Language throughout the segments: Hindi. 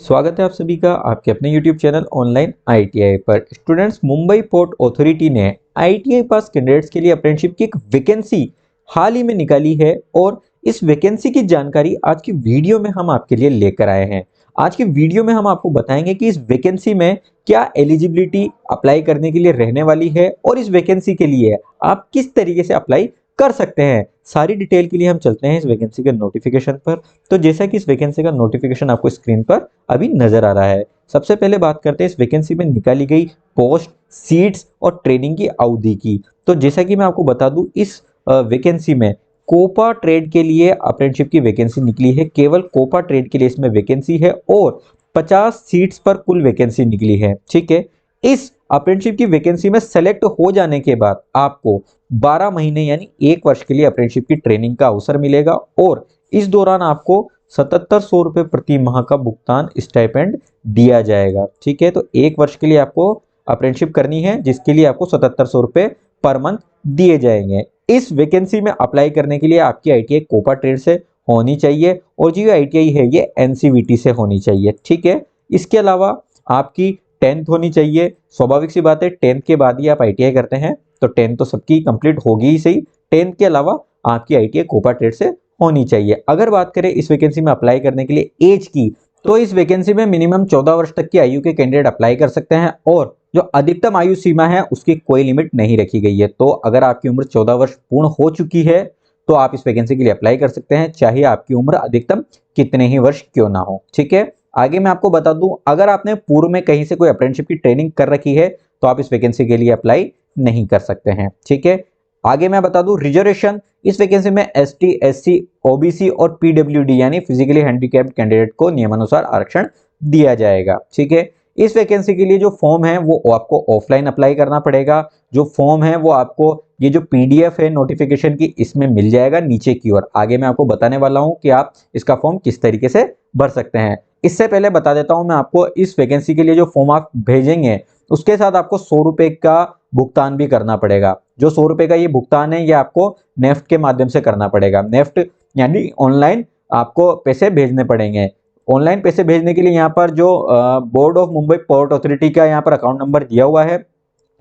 स्वागत है आप सभी का आपके अपने YouTube चैनल ऑनलाइन ITI पर। स्टूडेंट्स, मुंबई पोर्ट अथॉरिटी ने ITI पास कैंडिडेट्स के लिए अप्रेंटिसशिप की एक वैकेंसी हाल ही में निकाली है और इस वैकेंसी की जानकारी आज की वीडियो में हम आपके लिए लेकर आए हैं। आज की वीडियो में हम आपको बताएंगे कि इस वैकेंसी में क्या एलिजिबिलिटी अप्लाई करने के लिए रहने वाली है और इस वैकेंसी के लिए आप किस तरीके से अप्लाई कर सकते हैं। सारी डिटेल के लिए हम चलते हैं इस वैकेंसी के नोटिफिकेशन पर। तो जैसा कि इस वैकेंसी का नोटिफिकेशन आपको स्क्रीन पर अभी नजर आ रहा है। सबसे पहले बात करते हैं इस वैकेंसी में निकाली गई पोस्ट, सीट्स और ट्रेनिंग की अवधि की। तो जैसा कि मैं आपको बता दूं, इस वैकेंसी में कोपा ट्रेड के लिए अप्रेंटिसशिप की वैकेंसी निकली है। केवल कोपा ट्रेड के लिए इसमें वैकेंसी है और 50 सीट्स पर कुल वैकेंसी निकली है। ठीक है, इस अप्रेंटिसशिप की वैकेंसी में सेलेक्ट हो जाने के बाद आपको 12 महीने यानी 1 वर्ष के लिए अप्रेंटिसशिप की ट्रेनिंग का अवसर मिलेगा और इस दौरान आपको 7700 रुपये प्रति माह का भुगतान स्टाइपेंड दिया जाएगा। ठीक है, तो 1 वर्ष के लिए आपको अप्रेंटिसशिप करनी है जिसके लिए आपको 7700 रुपये पर मंथ दिए जाएंगे। इस वैकेंसी में अप्लाई करने के लिए आपकी ITI कोपा ट्रेड से होनी चाहिए और जो ITI है ये NCVT से होनी चाहिए। ठीक है, इसके अलावा आपकी 10th होनी चाहिए। स्वाभाविक सी बात है, 10th के बाद ही आप ITI करते हैं तो 10th तो सबकी कंप्लीट होगी ही सही। 10th के अलावा आपकी ITI कोपा ट्रेड से होनी चाहिए। अगर बात करें इस वैकेंसी में अप्लाई करने के लिए एज की, तो इस वैकेंसी में मिनिमम 14 वर्ष तक की आयु के कैंडिडेट अप्लाई कर सकते हैं और जो अधिकतम आयु सीमा है उसकी कोई लिमिट नहीं रखी गई है। तो अगर आपकी उम्र 14 वर्ष पूर्ण हो चुकी है तो आप इस वैकेंसी के लिए अप्लाई कर सकते हैं, चाहे आपकी उम्र अधिकतम कितने ही वर्ष क्यों ना हो। ठीक है, आगे मैं आपको बता दूं, अगर आपने पूर्व में कहीं से कोई अप्रेंटिसशिप की ट्रेनिंग कर रखी है तो आप इस वैकेंसी के लिए अप्लाई नहीं कर सकते हैं। ठीक है, आगे मैं बता दूं, रिजर्वेशन इस वैकेंसी में ST, SC, OBC और PWD यानी फिजिकली हैंडीकैप्ड कैंडिडेट को नियमानुसार आरक्षण दिया जाएगा। ठीक है, इस वैकेंसी के लिए जो फॉर्म है वो आपको ऑफलाइन अप्लाई करना पड़ेगा। जो फॉर्म है वो आपको ये जो PDF है नोटिफिकेशन की, इसमें मिल जाएगा नीचे की ओर। आगे मैं आपको बताने वाला हूं कि आप इसका फॉर्म किस तरीके से भर सकते हैं। इससे पहले बता देता हूं मैं आपको, इस वैकेंसी के लिए जो फॉर्म आप भेजेंगे उसके साथ आपको 100 रुपए का भुगतान भी करना पड़ेगा। जो 100 रुपए का ये भुगतान है ये आपको नेफ्ट के माध्यम से करना पड़ेगा। नेफ्ट यानी ऑनलाइन आपको पैसे भेजने पड़ेंगे। ऑनलाइन पैसे भेजने के लिए यहाँ पर जो board of Mumbai port authority का यहाँ पर अकाउंट नंबर दिया हुआ है,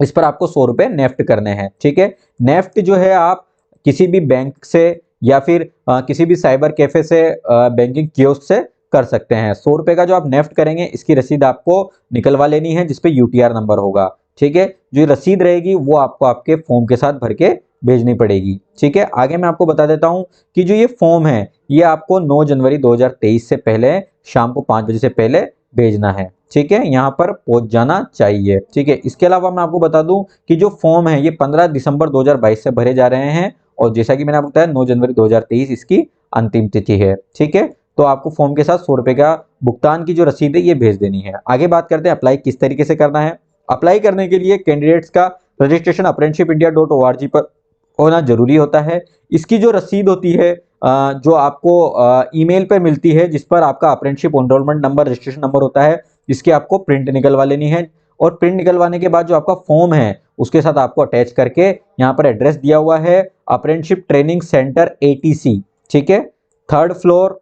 इस पर आपको 100 रुपए नेफ्ट करने हैं। ठीक है, नेफ्ट जो है आप किसी भी बैंक से या फिर किसी भी साइबर कैफे से, बैंकिंग कियोस्क से कर सकते हैं। 100 रुपए का जो आप नेफ्ट करेंगे इसकी रसीद आपको निकलवा लेनी है जिसपे UTR नंबर होगा। ठीक है, जो रसीद रहेगी वो आपको आपके फॉर्म के साथ भर के भेजनी पड़ेगी। ठीक है, आगे मैं आपको बता देता हूं कि जो ये फॉर्म है ये आपको 9 जनवरी 2023 से पहले शाम को 5 बजे से पहले भेजना है। ठीक है, यहाँ पर पहुंच जाना चाहिए। ठीक है, इसके अलावा मैं आपको बता दूं कि जो फॉर्म है ये 15 दिसंबर 2022 से भरे जा रहे हैं और जैसा कि मैंने आपको बताया 9 जनवरी 2023 इसकी अंतिम तिथि है। ठीक है, तो आपको फॉर्म के साथ 100 रुपए का भुगतान की जो रसीद है ये भेज देनी है। आगे बात करते हैं अप्लाई किस तरीके से करना है। अप्लाई करने के लिए कैंडिडेट्स का रजिस्ट्रेशन apprenticeshipindia.org पर होना जरूरी होता है। इसकी जो रसीद होती है जो आपको ईमेल पे मिलती है, जिस पर आपका apprenticeship enrolment number, registration number होता है, जिसकी आपको प्रिंट निकलवा लेनी है और प्रिंट निकलवाने के बाद जो आपका फॉर्म है उसके साथ आपको अटैच करके यहाँ पर एड्रेस दिया हुआ है, अप्रेंटिसशिप ट्रेनिंग सेंटर ATC। ठीक है, 3rd फ्लोर,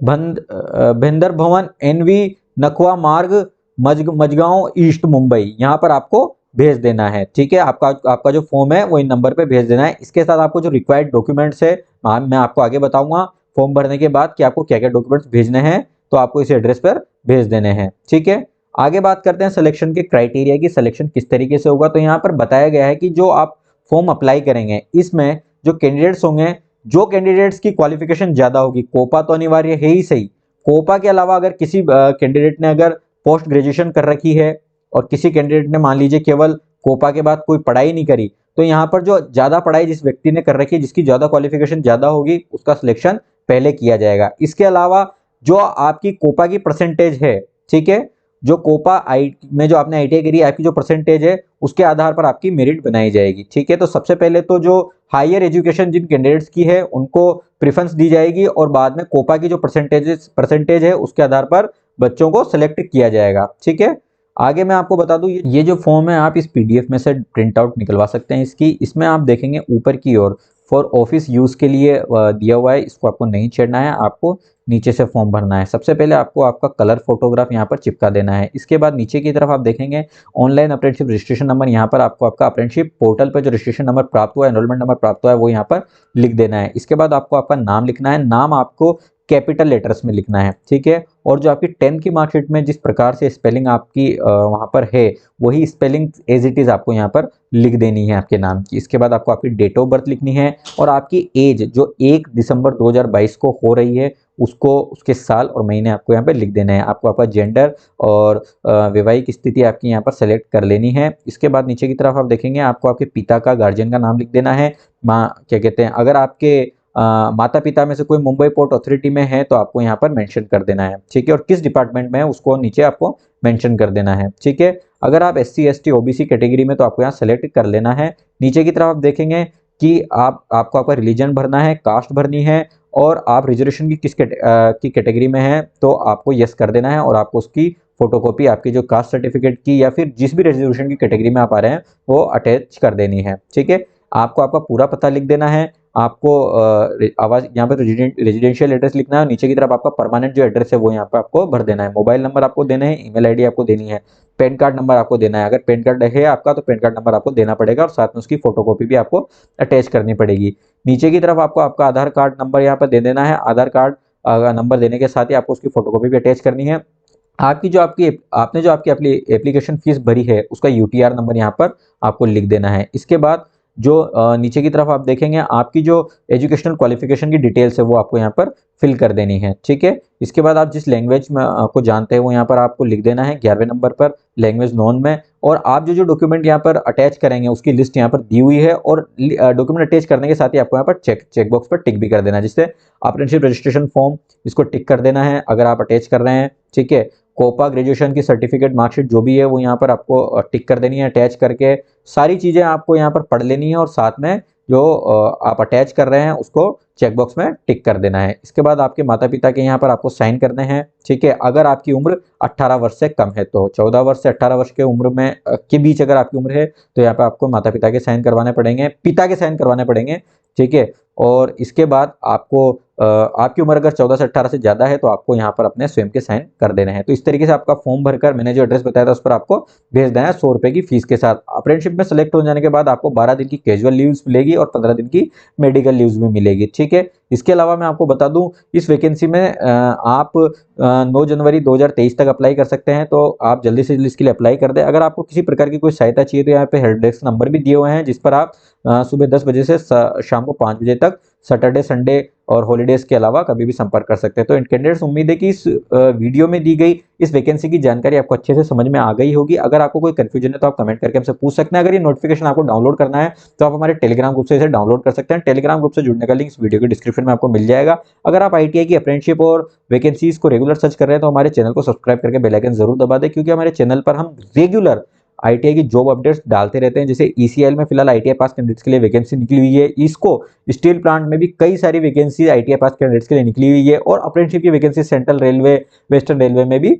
भेंदर भवन, NV, नखवा मार्ग, मजगांव ईस्ट, मुंबई, यहाँ पर आपको भेज देना है। ठीक है, आपका जो फॉर्म है वो इन नंबर पे भेज देना है। इसके साथ आपको जो रिक्वायर्ड डॉक्यूमेंट्स है मैं आपको आगे बताऊंगा फॉर्म भरने के बाद कि आपको क्या क्या डॉक्यूमेंट्स भेजने हैं, तो आपको इस एड्रेस पर भेज देने हैं। ठीक है, आगे बात करते हैं सिलेक्शन के क्राइटेरिया की, सिलेक्शन किस तरीके से होगा। तो यहाँ पर बताया गया है कि जो आप फॉर्म अप्लाई करेंगे इसमें जो कैंडिडेट्स होंगे, जो कैंडिडेट्स की क्वालिफिकेशन ज्यादा होगी, कोपा तो अनिवार्य है ही सही, कोपा के अलावा अगर किसी कैंडिडेट ने अगर पोस्ट ग्रेजुएशन कर रखी है और किसी कैंडिडेट ने मान लीजिए केवल कोपा के बाद कोई पढ़ाई नहीं करी, तो यहाँ पर जो ज्यादा पढ़ाई जिस व्यक्ति ने कर रखी है, जिसकी ज्यादा क्वालिफिकेशन ज्यादा होगी, उसका सिलेक्शन पहले किया जाएगा। इसके अलावा जो आपकी कोपा की परसेंटेज है, ठीक है, जो कोपा में जो आपने ITI करी है, आपकी जो परसेंटेज है उसके आधार पर आपकी मेरिट बनाई जाएगी। ठीक है, तो सबसे पहले तो जो हायर एजुकेशन जिन कैंडिडेट्स की है उनको प्रेफरेंस दी जाएगी और बाद में कोपा की जो परसेंटेज है उसके आधार पर बच्चों को सिलेक्ट किया जाएगा। ठीक है, आगे मैं आपको बता दूं, ये जो फॉर्म है आप इस PDF में से प्रिंट आउट निकलवा सकते हैं इसकी। इसमें आप देखेंगे ऊपर की ओर फॉर ऑफिस यूज के लिए दिया हुआ है, इसको आपको नहीं छेड़ना है, आपको नीचे से फॉर्म भरना है। सबसे पहले आपको आपका कलर फोटोग्राफ यहाँ पर चिपका देना है। इसके बाद नीचे की तरफ आप देखेंगे ऑनलाइन अप्रेंटिसशिप रजिस्ट्रेशन नंबर, यहाँ पर आपको आपका अप्रेंटिसशिप पोर्टल पर जो रजिस्ट्रेशन नंबर प्राप्त हुआ है, एनरोलमेंट नंबर प्राप्त हुआ है, वो यहाँ पर लिख देना है। इसके बाद आपको आपका नाम लिखना है, नाम आपको कैपिटल लेटर्स में लिखना है, ठीक है। और जो आपकी 10th की मार्कशीट में जिस प्रकार से स्पेलिंग आपकी वहाँ पर है, वही स्पेलिंग एज इट इज़ आपको यहाँ पर लिख देनी है आपके नाम की। इसके बाद आपको आपकी डेट ऑफ बर्थ लिखनी है और आपकी एज जो 1 दिसंबर 2022 को हो रही है उसको, उसके साल और महीने आपको यहाँ पे लिख देना है। आपको आपका जेंडर और वैवाहिक स्थिति आपकी यहाँ पर सेलेक्ट कर लेनी है। इसके बाद नीचे की तरफ आप देखेंगे आपको आपके पिता का, गार्जियन का नाम लिख देना है। क्या कहते हैं, अगर आपके माता पिता में से कोई मुंबई पोर्ट अथॉरिटी में है तो आपको यहाँ पर मेंशन कर देना है, ठीक है। और किस डिपार्टमेंट में है उसको नीचे आपको मेंशन कर देना है, ठीक है। अगर आप SC ST OBC कैटेगरी में तो आपको यहाँ सेलेक्ट कर लेना है। नीचे की तरफ आप देखेंगे कि आपको आपका रिलीजन भरना है, कास्ट भरनी है और आप रिजर्वेशन की किस की कैटेगरी में है तो आपको यस कर देना है और आपको उसकी फोटोकॉपी आपकी जो कास्ट सर्टिफिकेट की या फिर जिस भी रिजर्वेशन की कैटेगरी में आप आ रहे हैं वो अटैच कर देनी है, ठीक है। आपको आपका पूरा पता लिख देना है। आपको आवाज यहाँ पर रेजिडेंशियल एड्रेस लिखना है। नीचे की तरफ आपका परमानेंट जो एड्रेस है वो यहाँ पे आपको भर देना है। मोबाइल नंबर आपको देना है, ईमेल आईडी आपको देनी है, पैन कार्ड नंबर आपको देना है। अगर पैन कार्ड है आपका तो पैन कार्ड नंबर आपको देना पड़ेगा और साथ में उसकी फोटोकॉपी भी आपको अटैच करनी पड़ेगी। नीचे की तरफ आपको आपका आधार कार्ड नंबर यहाँ पर दे देना है। आधार कार्ड नंबर देने के साथ ही आपको उसकी फोटोकॉपी भी अटैच करनी है। आपने जो आपकी एप्लीकेशन फीस भरी है उसका UTR नंबर यहाँ पर आपको लिख देना है। इसके बाद जो नीचे की तरफ आप देखेंगे आपकी जो एजुकेशनल क्वालिफिकेशन की डिटेल्स है वो आपको यहाँ पर फिल कर देनी है, ठीक है। इसके बाद आप जिस लैंग्वेज में को जानते हैं वो यहाँ पर आपको लिख देना है 11वें नंबर पर, लैंग्वेज नॉन में। और आप जो डॉक्यूमेंट यहाँ पर अटैच करेंगे उसकी लिस्ट यहाँ पर दी हुई है और डॉक्यूमेंट अटैच करने के साथ ही आपको यहाँ पर चेक बॉक्स पर टिक भी कर देना है, जिससे अप्रेंटिसशिप रजिस्ट्रेशन फॉर्म इसको टिक कर देना है अगर आप अटैच कर रहे हैं, ठीक है। कोपा ग्रेजुएशन की सर्टिफिकेट मार्कशीट जो भी है वो यहाँ पर आपको टिक कर देनी है अटैच करके। सारी चीज़ें आपको यहाँ पर पढ़ लेनी है और साथ में जो आप अटैच कर रहे हैं उसको चेकबॉक्स में टिक कर देना है। इसके बाद आपके माता पिता के यहाँ पर आपको साइन करने हैं, ठीक है। अगर आपकी उम्र 18 वर्ष से कम है तो 14 वर्ष से 18 वर्ष के उम्र में के बीच अगर आपकी उम्र है तो यहाँ पे आपको माता पिता के साइन करवाने पड़ेंगे, पिता के साइन करवाने पड़ेंगे, ठीक है। और इसके बाद आपको आपकी उम्र अगर 14 से 18 से ज़्यादा है तो आपको यहाँ पर अपने स्वयं के साइन कर देने हैं। तो इस तरीके से आपका फॉर्म भरकर मैंने जो एड्रेस बताया था उस पर आपको भेज देना है 100 रुपये की फीस के साथ। अप्रेंटिसशिप में सेलेक्ट हो जाने के बाद आपको 12 दिन की कैजुअल लीव्स मिलेगी और 15 दिन की मेडिकल लीव्स भी मिलेगी, ठीक है। इसके अलावा मैं आपको बता दूं इस वैकेंसी में आप 9 जनवरी 2023 तक अप्लाई कर सकते हैं, तो आप जल्दी से जल्दी इसके लिए अप्लाई कर दें। अगर आपको किसी प्रकार की कोई सहायता चाहिए तो यहाँ पे हेल्प डेस्क नंबर भी दिए हुए हैं जिस पर आप सुबह 10 बजे से शाम को 5 बजे तक सैटरडे संडे और हॉलीडेज के अलावा कभी भी संपर्क कर सकते हैं। तो कैंडिडेट्स उम्मीद है कि इस वीडियो में दी गई इस वैकेंसी की जानकारी आपको अच्छे से समझ में आ गई होगी। अगर आपको कोई कंफ्यूजन है तो आप कमेंट करके हमसे पूछ सकते हैं। अगर ये नोटिफिकेशन आपको डाउनलोड करना है तो आप हमारे टेलीग्राम ग्रुप से इसे डाउनलोड कर सकते हैं। टेलीग्राम ग्रुप से जुड़ने का लिंक इस वीडियो के डिस्क्रिप्शन में आपको मिल जाएगा। अगर आप ITI की अप्रेंटिसशिप और वैकेंसीज को रेगुलर सर्च कर रहे हैं तो हमारे चैनल को सब्सक्राइब करके बेल आइकन जरूर दबा दें, क्योंकि हमारे चैनल पर हम रेगुलर ITI की जॉब अपडेट्स डालते रहते हैं। जैसे ECIL में फिलहाल ITI पास कैंडिडेट्स के लिए वैकेंसी निकली हुई है, इसको स्टील प्लांट में भी कई सारी वैकेंसी ITI पास कैंडिडेट्स के लिए निकली हुई है और अप्रेंटिसशिप की vacancy central railway, western railway में भी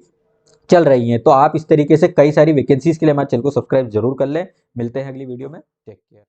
चल रही है। तो आप इस तरीके से कई सारी वैकेंसीज के लिए हमारे चैनल को सब्सक्राइब जरूर कर लें। मिलते हैं अगली वीडियो में, टेक केयर।